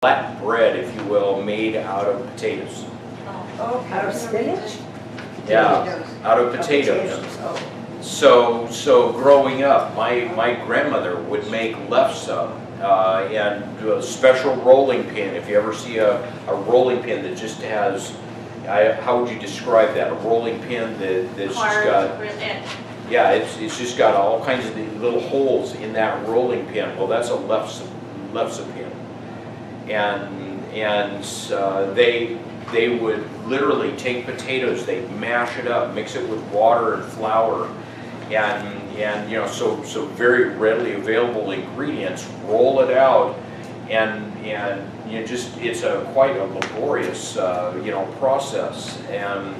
flat bread, if you will, made out of potatoes. Oh, out of spinach? Yeah, out of potatoes. Oh. So growing up, my grandmother would make lefse and do a special rolling pin. If you ever see a rolling pin that just has, how would you describe that? A rolling pin that's just got, yeah, it's just got all kinds of little holes in that rolling pin. Well, that's a lefse pin, and they would literally take potatoes, they'd mash it up, mix it with water and flour, and you know, so very readily available ingredients, roll it out, and you know, just it's quite a laborious you know, process. And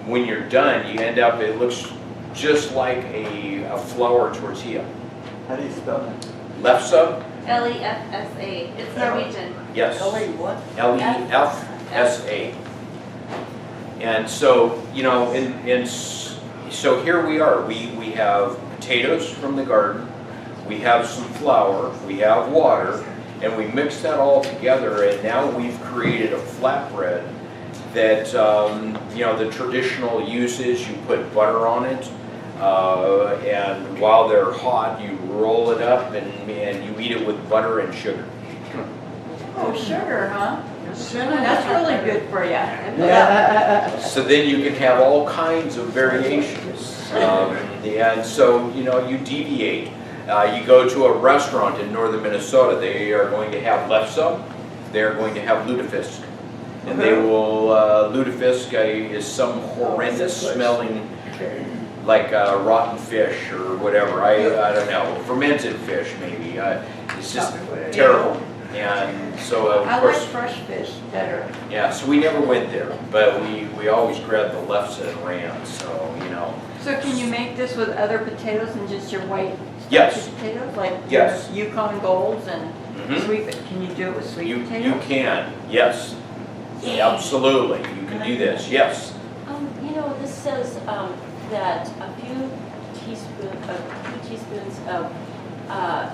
when you're done, you end up, it looks just like a flour tortilla. How do you spell it? Lefse? L-E-F-S-A. It's Norwegian. Yes. What? L-E-F-S-A. And so, you know, so here we are. We have potatoes from the garden, we have some flour, we have water, and we mix that all together, and now we've created a flatbread that, you know, the traditional use is you put butter on it, and while they're hot, you roll it up and you eat it with butter and sugar. Oh, sugar, huh? That's really good for you. So then you can have all kinds of variations. And so, you know, you deviate. You go to a restaurant in northern Minnesota, they are going to have lefse, they're going to have lutefisk. And they will, lutefisk is some horrendous smelling, like rotten fish or whatever, I don't know, fermented fish maybe. It's just terrible. And so of I course, like fresh fish better. yeah, so we never went there, but we always grabbed the lefse and ran, so, you know. So can you make this with other potatoes than just your white Yes. potatoes? Like Yes. your Yukon Golds and Mhm. sweet, can you do it with sweet You potatoes? can, yes. Absolutely, you can do this, yes. You know, this says that a few teaspoons of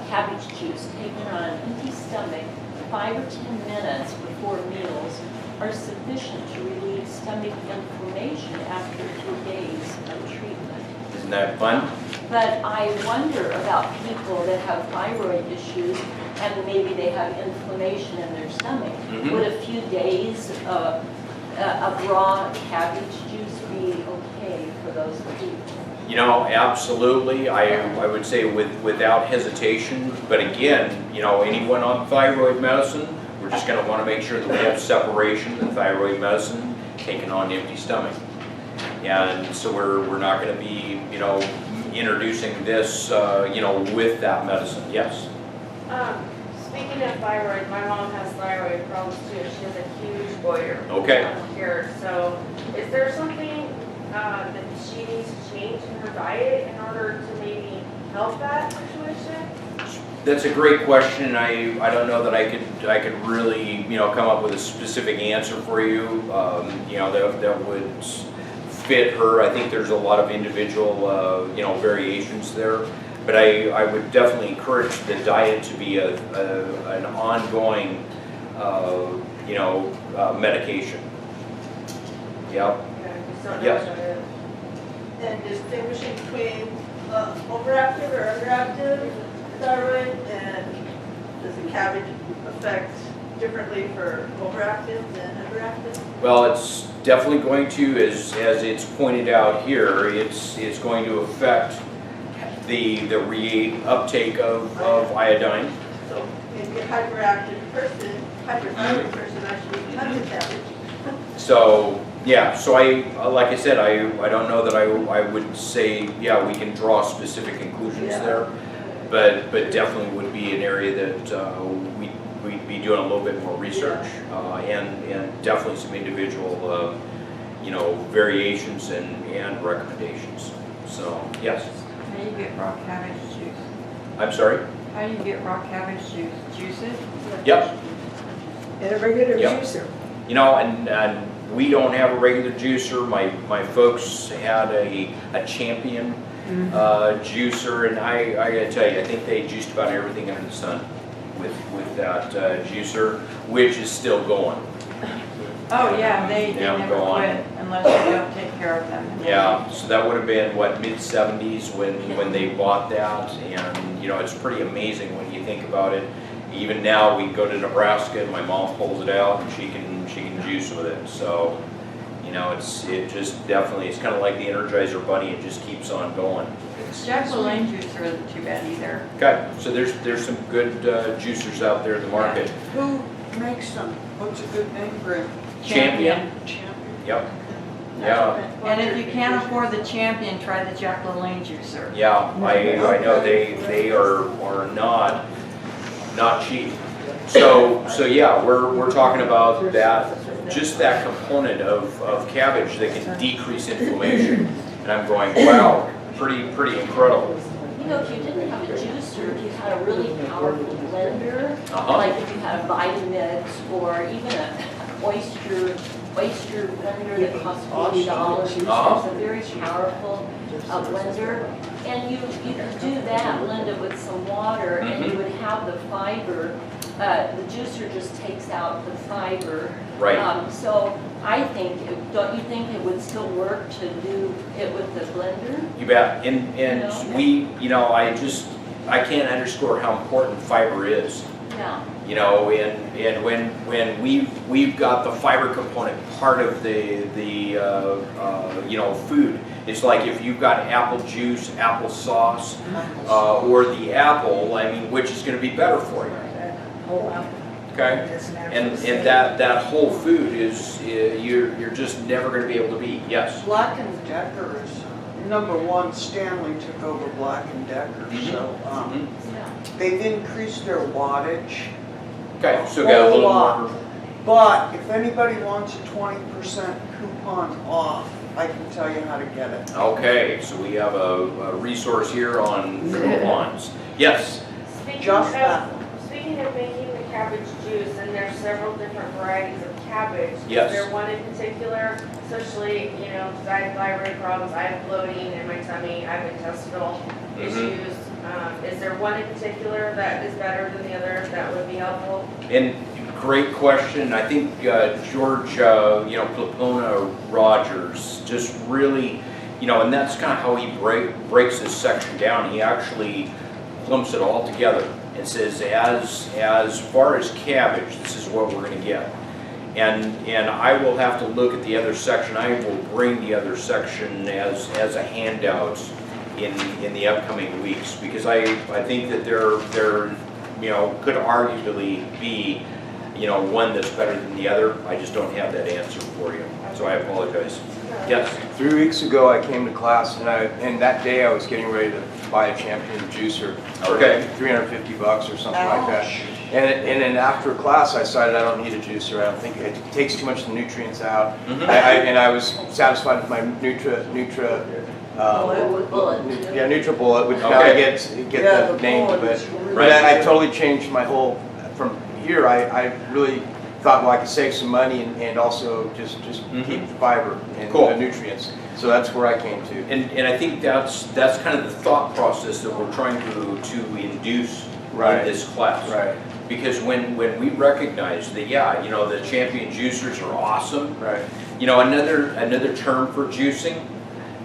cabbage juice taken on an empty stomach 5 or 10 minutes before meals are sufficient to relieve stomach inflammation after 2 days of treatment. Isn't that fun? But I wonder about people that have thyroid issues and maybe they have inflammation in their stomach. Mhm. Would a few days of raw cabbage juice be okay for those people? You know, absolutely, I would say without hesitation, but again, you know, anyone on thyroid medicine, we're just gonna wanna make sure that we have separation, the thyroid medicine taken on an empty stomach. And so we're not gonna be, you know, introducing this, you know, with that medicine, yes. Speaking of thyroid, my mom has thyroid problems too. She has a huge goiter. Okay. Here, so is there something that she needs to change in her diet in order to maybe help that situation? That's a great question, and I don't know that I could really, you know, come up with a specific answer for you, you know, that would fit her. I think there's a lot of individual, you know, variations there. But I would definitely encourage the diet to be an ongoing, you know, medication. Yep. Yes. And distinguishing between overactive or underactive thyroid, and does the cabbage affect differently for overactive than underactive? Well, it's definitely going to, as it's pointed out here, it's going to affect the uptake of iodine. So maybe a hyperactive person, hyperthyroid person actually has a cabbage. So yeah, so like I said, I don't know that I would say, yeah, we can draw specific conclusions there, but definitely would be an area that we'd be doing a little bit more research, and definitely some individual you know, variations and recommendations. So yes. How do you get raw cabbage juice? I'm sorry? How do you get raw cabbage juice? Juice it? Yep. In a regular Yep. juicer? You know, and we don't have a regular juicer. My folks had a champion juicer, and I gotta tell you, I think they juiced about everything under the sun with that juicer. which is still going. Oh, yeah, they Yeah, never go on. quit unless you don't take care of them. Yeah, so that would have been, what, mid-70s when they bought that, and, you know, it's pretty amazing when you think about it. Even now, we go to Nebraska, and my mom pulls it out, and she can juice with it, so, you know, it just definitely, it's kind of like the Energizer Bunny, it just keeps on going. Jack LaLanne juicer isn't too bad either. Okay, so there's some good juicers out there in the market. Who makes them? What's a good name for it? Champion. Yep. Yeah, And if you can't afford the Champion, try the Jack LaLanne juicer. yeah, I know they are not cheap. So yeah, we're talking about that, just that component of cabbage that can decrease inflammation. And I'm going, wow, pretty incredible. You know, if you didn't have a juicer, if you had a really powerful blender, like if you had a Vitamix or even an oyster blender that costs $40, it's a very powerful blender. And you could do that, blend it with some water, and you would have the fiber. The juicer just takes out the fiber. Right. So I think, don't you think it would still work to do it with the blender? You bet. And we, you know, I can't underscore how important fiber is. Yeah. You know, and when we've got the fiber component part of the you know, food. It's like if you've got apple juice, apple sauce, or the apple, I mean, which is going to be better for you? Okay, and that whole food is you're just never going to be able to beat. Yes. Black & Decker is #1. Stanley took over Black & Decker, so they've increased their wattage. Okay, so got a little more. But if anybody wants a 20% coupon off, I can tell you how to get it. Okay, so we have a resource here on coupons. Yes. Just that. Speaking of making the cabbage juice, and there's several different varieties of cabbage. Yes. Is there one in particular, especially, you know, because I have thyroid problems, I have bloating in my tummy, I have intestinal issues. Is there one in particular that is better than the other that would be helpful? And great question. I think George, you know, Plapona Rogers just really, you know, and that's kind of how he breaks this section down. He actually clumps it all together and says, as far as cabbage, this is what we're going to get. And I will have to look at the other section. I will bring the other section as a handout in the upcoming weeks, because I think that there you know, could arguably be, you know, one that's better than the other. I just don't have that answer for you, so I apologize. Yes. 3 weeks ago, I came to class, and that day I was getting ready to buy a Champion juicer. Okay. $350 or something like that. And then after class, I decided I don't need a juicer. I don't think it takes too much of the nutrients out. And I was satisfied with my NutriBullet, which now I get the name of it. But I totally changed my whole, from here, I really thought, well, I could save some money and also just keep the fiber and the nutrients. So that's where I came to. And I think that's kind of the thought process that we're trying to induce in this class. Right. Because when we recognize that, yeah, you know, the Champion juicers are awesome. Right. You know, another term for juicing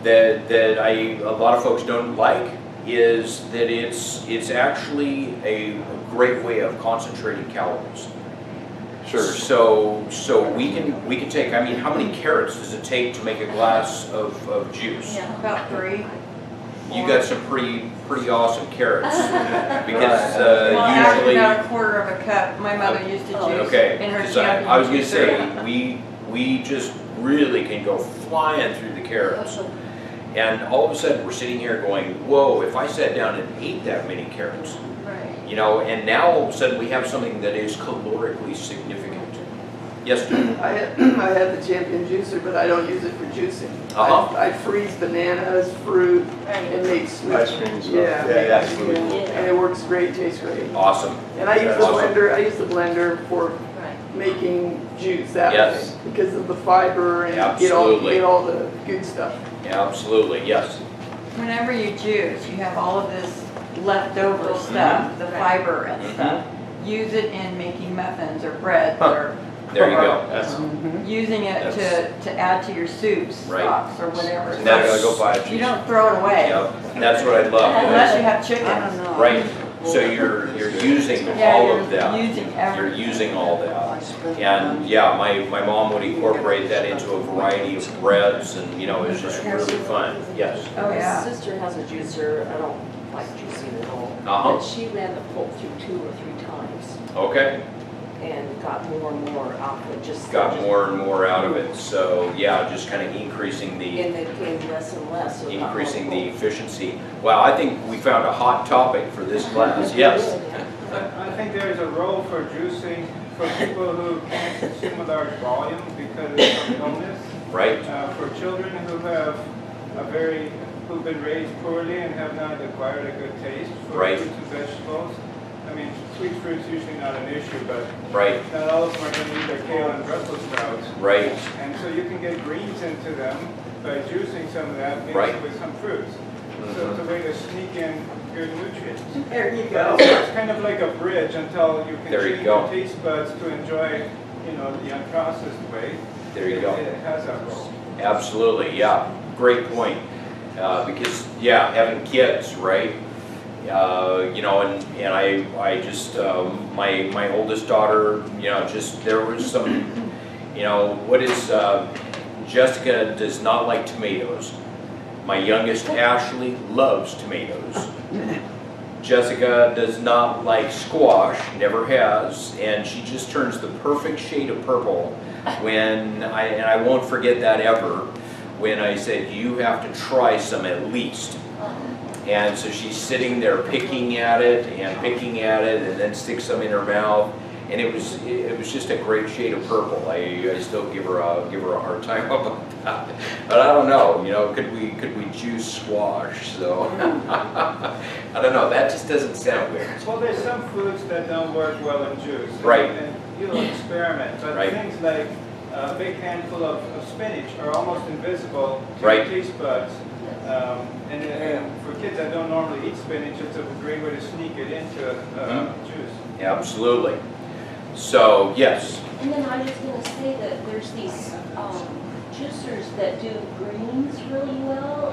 that a lot of folks don't like is that it's actually a great way of concentrating calories. Sure. So we can take, I mean, how many carrots does it take to make a glass of juice? Yeah, about 3. You got some pretty awesome carrots, because Well, usually. about a quarter of a cup. My mother used to juice Okay, in her 'cause Champion I was gonna juicer. say we just really can go flying through the carrots, and all of a sudden we're sitting here going, whoa! If I sat down and ate that many carrots, you know, and now all of a sudden we have something that is calorically significant. Yes, Jim? I have the Champion juicer, but I don't use it for juicing. I freeze bananas, fruit, and make sweet. Ice cream as well. Yeah, absolutely. and it works great, tastes great. Awesome. And I use the Awesome. blender. I use the blender for making juice that way because of the fiber and get all the good stuff. Absolutely, yes. Whenever you juice, you have all of this leftover stuff, the fiber and stuff. use it in making muffins or bread or There you go. using it to add to your soups, Right. stocks, or whatever. And Now I that's- gotta go buy a You cheese. don't throw it away. Yep, and that's what I love. Unless you have chicken. I don't know. Right, so you're using Yeah, all you're of that. using You're everything. using all I that. spent And yeah, my mom would incorporate that into a variety of breads and, you know, it's just really fun. Yes. Oh, yeah. My sister has a juicer, I don't like juicing at all. Uh-huh. But she ran the pulp through 2 or 3 times Okay, and got more and more out of it, just. got more and more out of it. So yeah, just kind of increasing the, And it came less and less. so it got increasing more the pulp. efficiency. Wow, I think we found a hot topic for this class. Yes. I think there's a role for juicing for people who can't consume a large volume because of illness. Right, For children who've been raised poorly and have not acquired a good taste for Right. fruits and vegetables. I mean, sweet fruit's usually not an issue, but right, not all of them are going to eat their kale and Brussels sprouts. right, And so you can get greens into them by juicing some of that mixed Right. with some fruits. So it's a way to sneak in good nutrients. There you go. It's kind of like a bridge until you can There you train go. your taste buds to enjoy, you know, the unprocessed way. there you go. It has that role. Absolutely, yeah, great point. Because, yeah, having kids, right? You know, and I just, my oldest daughter, you know, just, there was some, you know, what is, Jessica does not like tomatoes. My youngest, Ashley, loves tomatoes. Jessica does not like squash, never has, and she just turns the perfect shade of purple when and I won't forget that ever, when I said, you have to try some at least. And so she's sitting there picking at it and then sticks some in her mouth. And it was just a great shade of purple. I still give her a hard time about that. But I don't know, you know, could we juice squash? So I don't know, that just doesn't sound weird. Well, there's some foods that don't work well in juice. Right. And you'll experiment, but Right. things like a big handful of spinach are almost invisible to Right. your taste buds. And for kids that don't normally eat spinach, it's a great way to sneak it into juice. Absolutely. So, yes, And then I was gonna say that there's these juicers that do greens really well.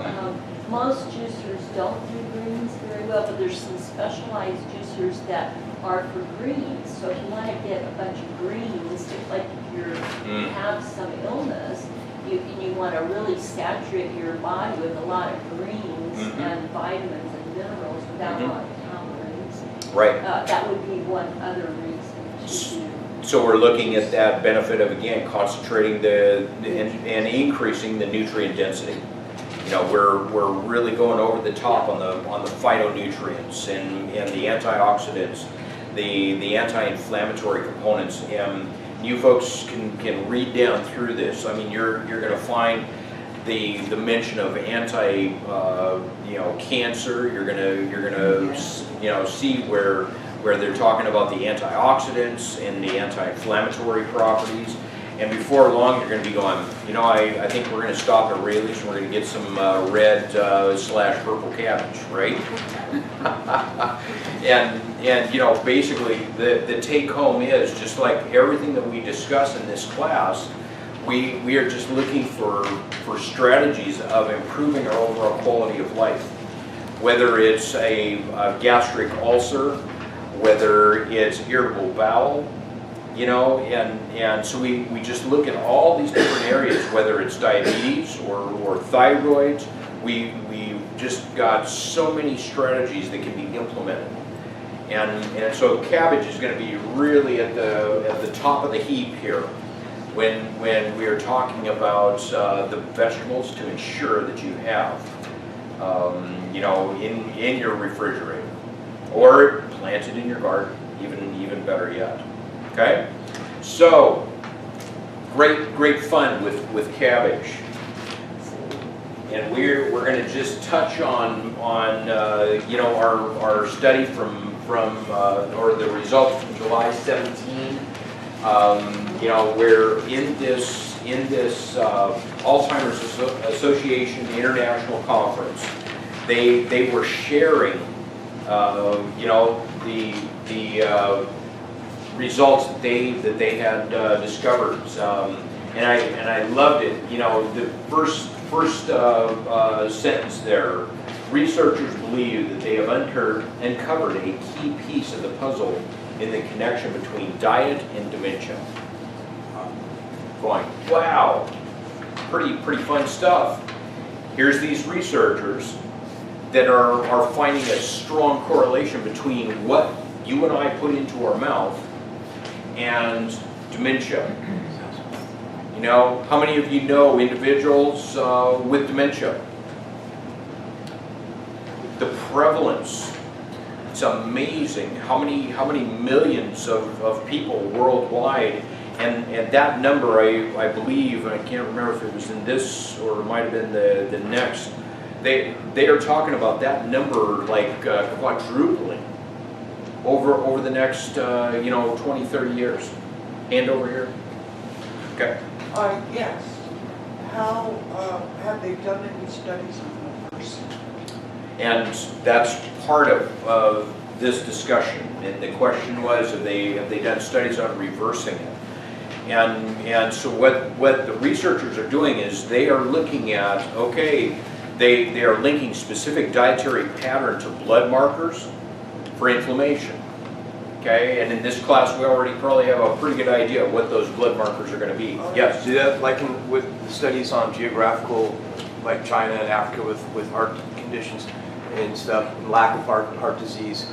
Most juicers don't do greens very well, but there's some specialized juicers that are for greens. So if you wanna get a bunch of greens, like if you have some illness, you wanna really saturate your body with a lot of greens and vitamins and minerals without a lot of calories. right. That would be one other reason to do. So we're looking at that benefit of, again, concentrating and increasing the nutrient density. You know, we're really going over the top on the phytonutrients and the antioxidants, the anti-inflammatory components. And you folks can read down through this. I mean, you're going to find the mention of cancer. You're gonna see where they're talking about the antioxidants and the anti-inflammatory properties. And before long, you're going to be going, you know, I think we're going to stop at Rayleigh's and we're going to get some red / purple cabbage, right? and you know, basically the take home is, just like everything that we discuss in this class, we are just looking for strategies of improving our overall quality of life. Whether it's a gastric ulcer, whether it's irritable bowel, you know, and so we just look at all these different areas, whether it's diabetes or thyroid. We just got so many strategies that can be implemented. And so cabbage is going to be really at the top of the heap here when we are talking about the vegetables to ensure that you have, you know, in your refrigerator, or planted in your garden, even better yet. Okay, so great fun with cabbage, and we're going to just touch on you know, our study from or the results from July 17. You know, where in this Alzheimer's Association International Conference, they were sharing, you know, the results that they had discovered, and I loved it. You know, the first sentence there. Researchers believe that they have uncovered a key piece of the puzzle in the connection between diet and dementia. Going, wow, pretty fun stuff. Here's these researchers that are finding a strong correlation between what you and I put into our mouth and dementia. You know, how many of you know individuals with dementia? The prevalence, it's amazing how many millions of people worldwide, and that number, I believe, I can't remember if it was in this or it might have been the next, they are talking about that number like quadrupling over the next 20, 30 years. Hand over here. Okay. Yes. How, have they done any studies on the person? And that's part of this discussion. And the question was, have they done studies on reversing it? And so what the researchers are doing is they are looking at, okay, they are linking specific dietary pattern to blood markers for inflammation. Okay, and in this class we already probably have a pretty good idea of what those blood markers are going to be. Yes? Do that like with the studies on geographical, like China and Africa with heart conditions and stuff, lack of heart disease,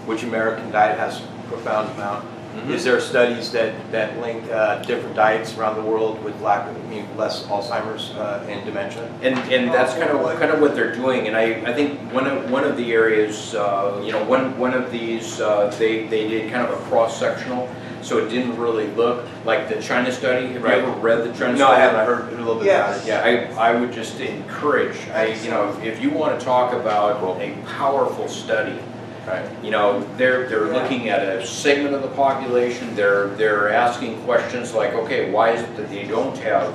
which American diet has a profound amount. Is there studies that link different diets around the world with less Alzheimer's and dementia? And that's kind of what they're doing. And I think one of the areas, one of these they did kind of a cross-sectional, so it didn't really look like the China study. Have you ever read the China study? No, I haven't. I heard a little bit about it. Yeah, I would just encourage. If you want to talk about a powerful study. Right. You know, they're looking at a segment of the population. They're asking questions like, okay, why is it that they don't have,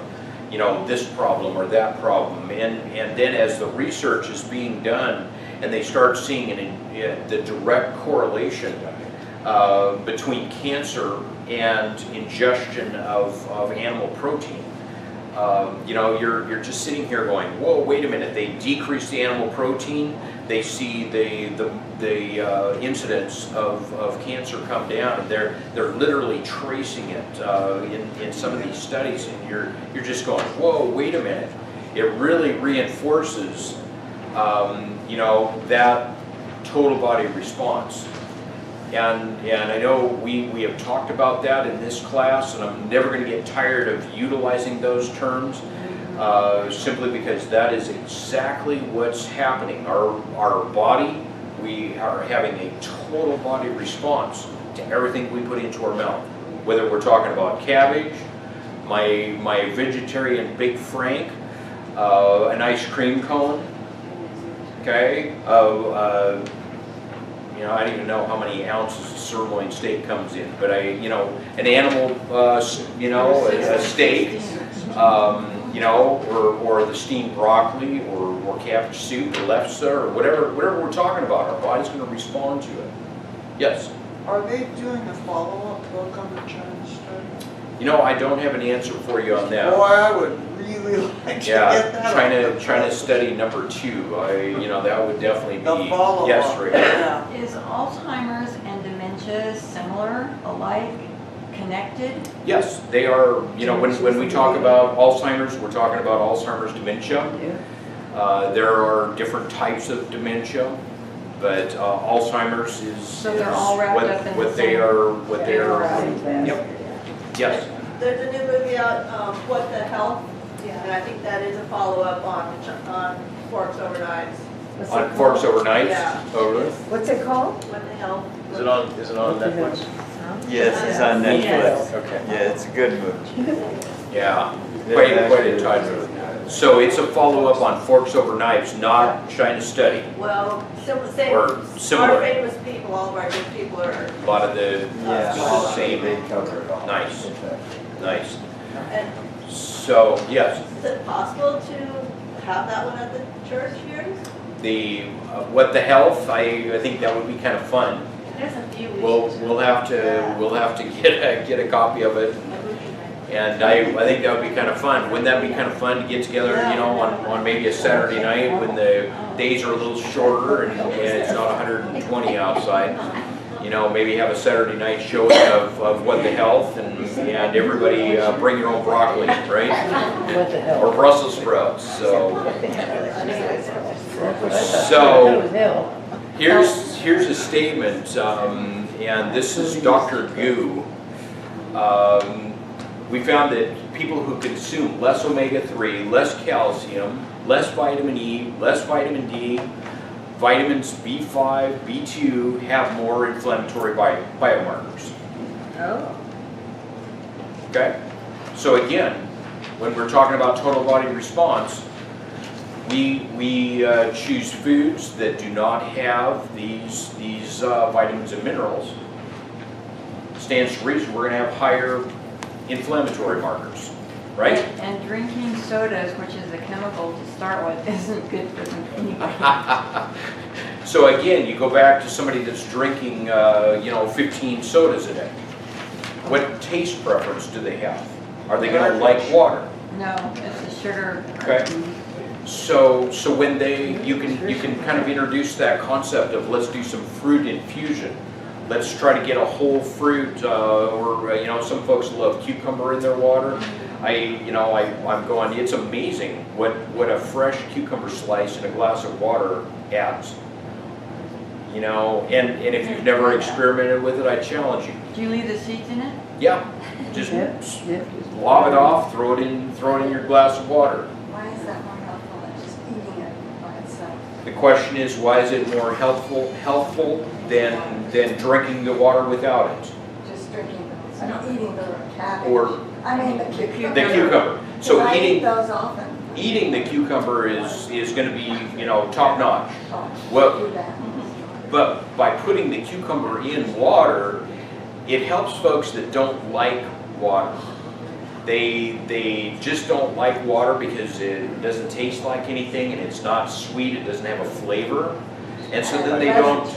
this problem or that problem? And then as the research is being done, and they start seeing the direct correlation between cancer and ingestion of animal protein. You're just sitting here going, whoa, wait a minute, they decrease the animal protein, they see the incidence of cancer come down, and they're literally tracing it in some of these studies, and you're just going, whoa, wait a minute. It really reinforces that total body response. And I know we have talked about that in this class, and I'm never going to get tired of utilizing those terms, simply because that is exactly what's happening. Our body, we are having a total body response to everything we put into our mouth. Whether we're talking about cabbage, my vegetarian Big Frank, an ice cream cone, okay, I don't even know how many ounces of sirloin steak comes in, but an animal, a steak, or the steamed broccoli, or cabbage soup, or lefse, or whatever we're talking about, our body's going to respond to it. Yes? Are they doing a follow-up book on the Churn study? I don't have an answer for you on that. Boy, I would really like to get that. Trying to study number 2. That would definitely be the follow-up. Yes, right. Yeah. Is Alzheimer's and dementia similar, alike, connected? Yes, they are. When we talk about Alzheimer's, we're talking about Alzheimer's dementia. There are different types of dementia, but Alzheimer's is So they're all wrapped up in what the they same- are. Yep. Yes. There's a new movie out, What the Health, and I think that is a follow-up on Forks Over Knives. On Forks Over Knives? Yeah. Oh, really? What's it called? What the Health? Is it on Netflix? Yes, it's on Netflix. Yes. Okay. Yeah, it's a good movie. Yeah. Quite a title. So it's a follow-up on Forks Over Knives, not China Study. Well, Or similar. our famous people, all of our good people are, A lot of the same. They cover it all. Nice. Nice. and So, yes, is it possible to have that one at the church here? the What the Health, I think that would be kind of fun. guess a few weeks. we'll have to get a copy of it. And I think that would be kind of fun. Wouldn't that be kind of fun to get together, you know, on maybe a Saturday night when the days are a little shorter and it's not 120 outside? You know, maybe have a Saturday night showing of What the Health, and everybody bring your own broccoli, right? What the hell? Or Brussels sprouts. So here's a statement, and this is Dr. Gu. We found that people who consume less omega-3, less calcium, less vitamin E, less vitamin D, vitamins B5, B2 have more inflammatory biomarkers. Oh. Okay? So again, when we're talking about total body response, we choose foods that do not have these vitamins and minerals. Stands to reason we're going to have higher inflammatory markers, right? And drinking sodas, which is a chemical to start with, isn't good for anybody. So again, you go back to somebody that's drinking, 15 sodas a day. What taste preference do they have? Are they going to like water? No, it's a sugar. Okay. So when you can kind of introduce that concept of let's do some fruit infusion. Let's try to get a whole fruit, or some folks love cucumber in their water. I'm going, it's amazing what a fresh cucumber slice in a glass of water adds. And if you've never experimented with it, I challenge you. Do you leave the seeds in it? Yeah, just lob it off, throw it in your glass of water. Why is that more helpful than just eating it by itself? The question is, why is it more helpful than drinking the water without it? Just drinking, eating the cabbage. Or the cucumber. the cucumber. So I eating eat those often. Eating the cucumber is going to be top notch. Do that. But by putting the cucumber in water, it helps folks that don't like water. They just don't like water because it doesn't taste like anything and it's not sweet, it doesn't have a flavor. And so then they don't,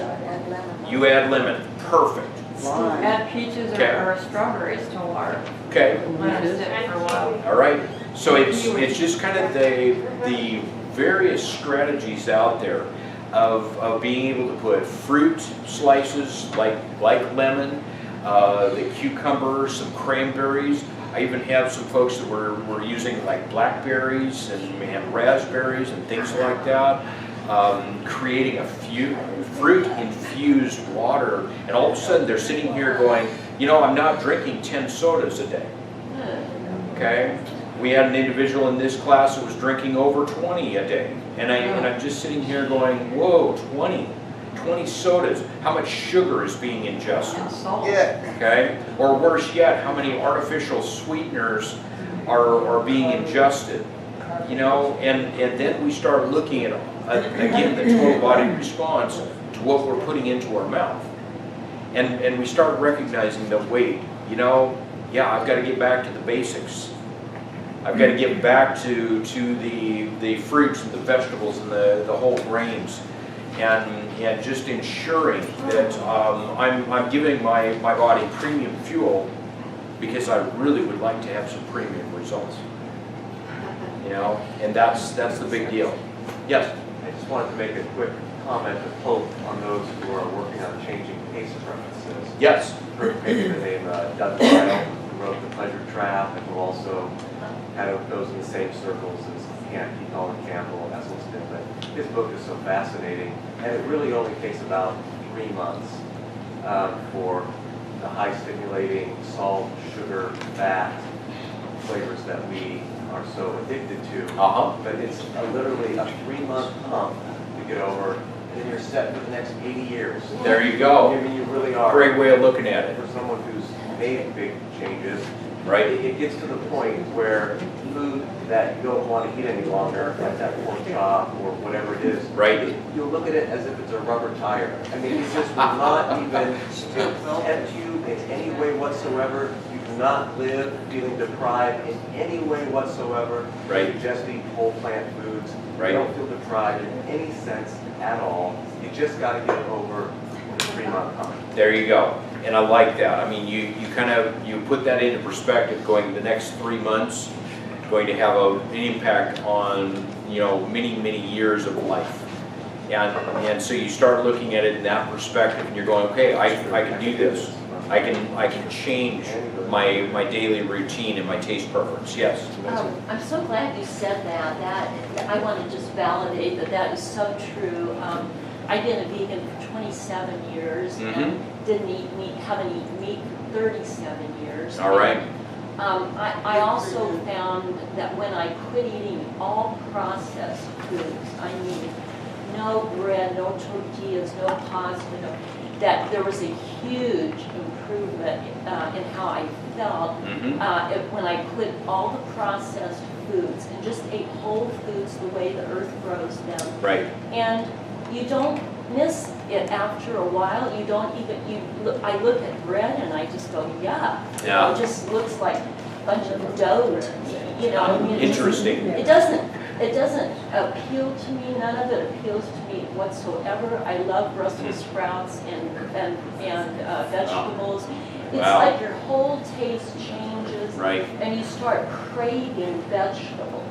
you add lemon, perfect. Add peaches or strawberries to water. Okay. Let it sit for a while. All right. So it's just kind of the various strategies out there of being able to put fruit slices like lemon, the cucumber, some cranberries. I even have some folks that were using like blackberries and raspberries and things like that, creating a fruit-infused water, and all of a sudden they're sitting here going, I'm not drinking 10 sodas a day. Okay? We had an individual in this class that was drinking over 20 a day, and I'm just sitting here going, whoa, 20 sodas. How much sugar is being ingested? And salt. Yeah. Okay? Or worse yet, how many artificial sweeteners are being ingested? And then we start looking at, again, the total body response to what we're putting into our mouth. And we start recognizing that, wait, I've got to get back to the basics. I've got to get back to the fruits and the vegetables and the whole grains. And just ensuring that I'm giving my body premium fuel because I really would like to have some premium results. And that's the big deal. Yes? I just wanted to make a quick comment of hope on those who are working on changing PACE preferences. Yes. Heard a paper named Doug Lyle, who wrote The Pleasure Trap, and who also goes in the same circles as Colin Campbell, Assistant, but his book is so fascinating, and it really only takes about 3 months for the high stimulating salt, sugar, fat flavors that we are so addicted to. But it's literally a 3-month pump to get over, and then you're set for the next 80 years. There you go. I mean, you really are. Great way of looking at it. For someone who's made big changes, right? It gets to the point where food that you don't want to eat any longer, like that pork chop or whatever it is, right? You'll look at it as if it's a rubber tire. I mean, it just will not even tempt you in any way whatsoever. You do not live feeling deprived in any way whatsoever. Right. You just eat whole plant foods. Right. You don't feel deprived in any sense at all. You just got to get over 3-month time. There you go. And I like that. I mean, you kind of, you put that into perspective, going the next 3 months, going to have an impact on, you know, many, many years of life. And so you start looking at it in that perspective, and you're going, okay, I can do this. I can change my daily routine and my taste preference. Yes. I'm so glad you said that. That I want to just validate that is so true. I've been a vegan for 27 years and didn't eat meat, haven't eaten meat for 37 years. All right. I also found that when I quit eating all processed foods, I mean, no bread, no tortillas, no pasta, that there was a huge improvement in how I felt when I quit all the processed foods and just ate whole foods the way the earth grows them. Right. And you don't miss it after a while. You don't even, I look at bread and I just go, yeah. It just looks like a bunch of dough to me, you know. I mean, Interesting. It doesn't appeal to me. None of it appeals to me whatsoever. I love Brussels sprouts and vegetables. It's like your whole taste changes, and you start craving vegetables.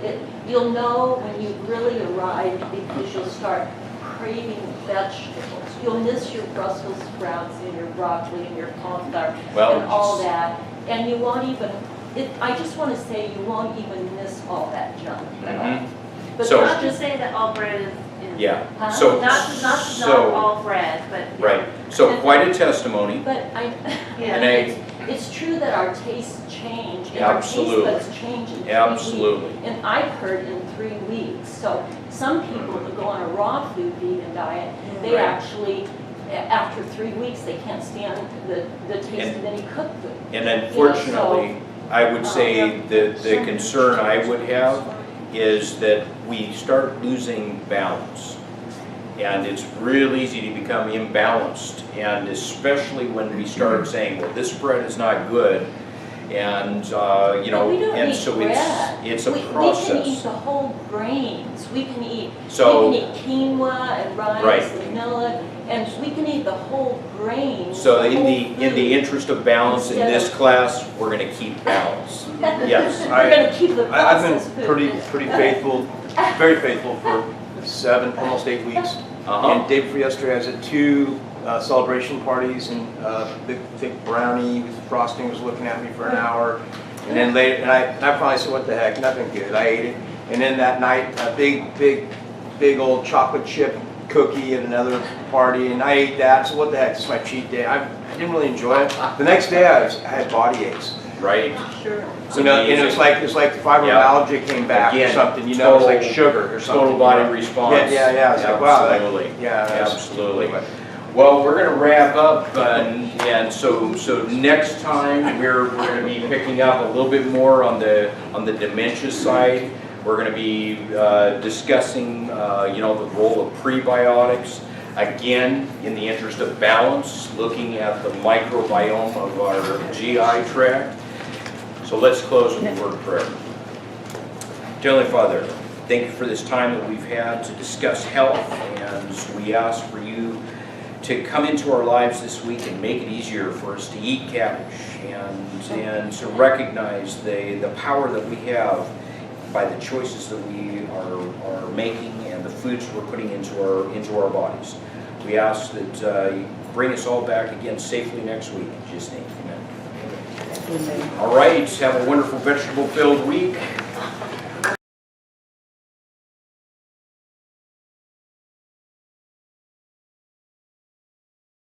You'll know when you've really arrived because you'll start craving vegetables. You'll miss your Brussels sprouts and your broccoli and your cauliflower and all that, and you won't even. I just want to say you won't even miss all that junk at all. But So- not to say that all bread is Yeah. So not all bread, but Right. So quite a testimony. But it's true that our tastes change and Absolutely. our taste buds change in 3 Absolutely. weeks. And I've heard in 3 weeks. So some people that go on a raw food vegan diet, they actually, after 3 weeks, they can't stand the taste of any cooked food. And unfortunately, I would say that the concern I would have is that we start losing balance. And it's real easy to become imbalanced, and especially when we start saying, well, this bread is not good, and you know, we don't and eat so bread. it's a We process. can eat the whole grains. We can eat quinoa and rice and millet, and we can eat the whole grains. So in the interest of balance in this class, we're going to keep balance. Yes. We're going to keep the processed I've been pretty faithful, very faithful for 7, almost 8 weeks. And day before yesterday, I was at 2 celebration parties, and big thick brownie with frosting was looking at me for an hour. And then later, and I probably said, what the heck, nothing good. I ate it. And then that night, a big old chocolate chip cookie at another party, and I ate that. So what the heck, this is my cheat day. I didn't really enjoy it. The next day, I had body aches. Right. Sure. You know, and it's like fibromyalgia came back or something. You know, it's like sugar or something. Total body response. Yeah. It's like, wow. Absolutely. Absolutely. Well, we're going to wrap up, and so next time we're going to be picking up a little bit more on the dementia side. We're going to be discussing you know, the role of prebiotics. Again, in the interest of balance, looking at the microbiome of our GI tract. So let's close with a word of prayer. Dear Heavenly Father, thank you for this time that we've had to discuss health, and we ask for you to come into our lives this week and make it easier for us to eat cabbage and to recognize the power that we have by the choices that we are making and the foods we're putting into our bodies. We ask that you bring us all back again safely next week. In Jesus' name, amen. All right, have a wonderful vegetable-filled week.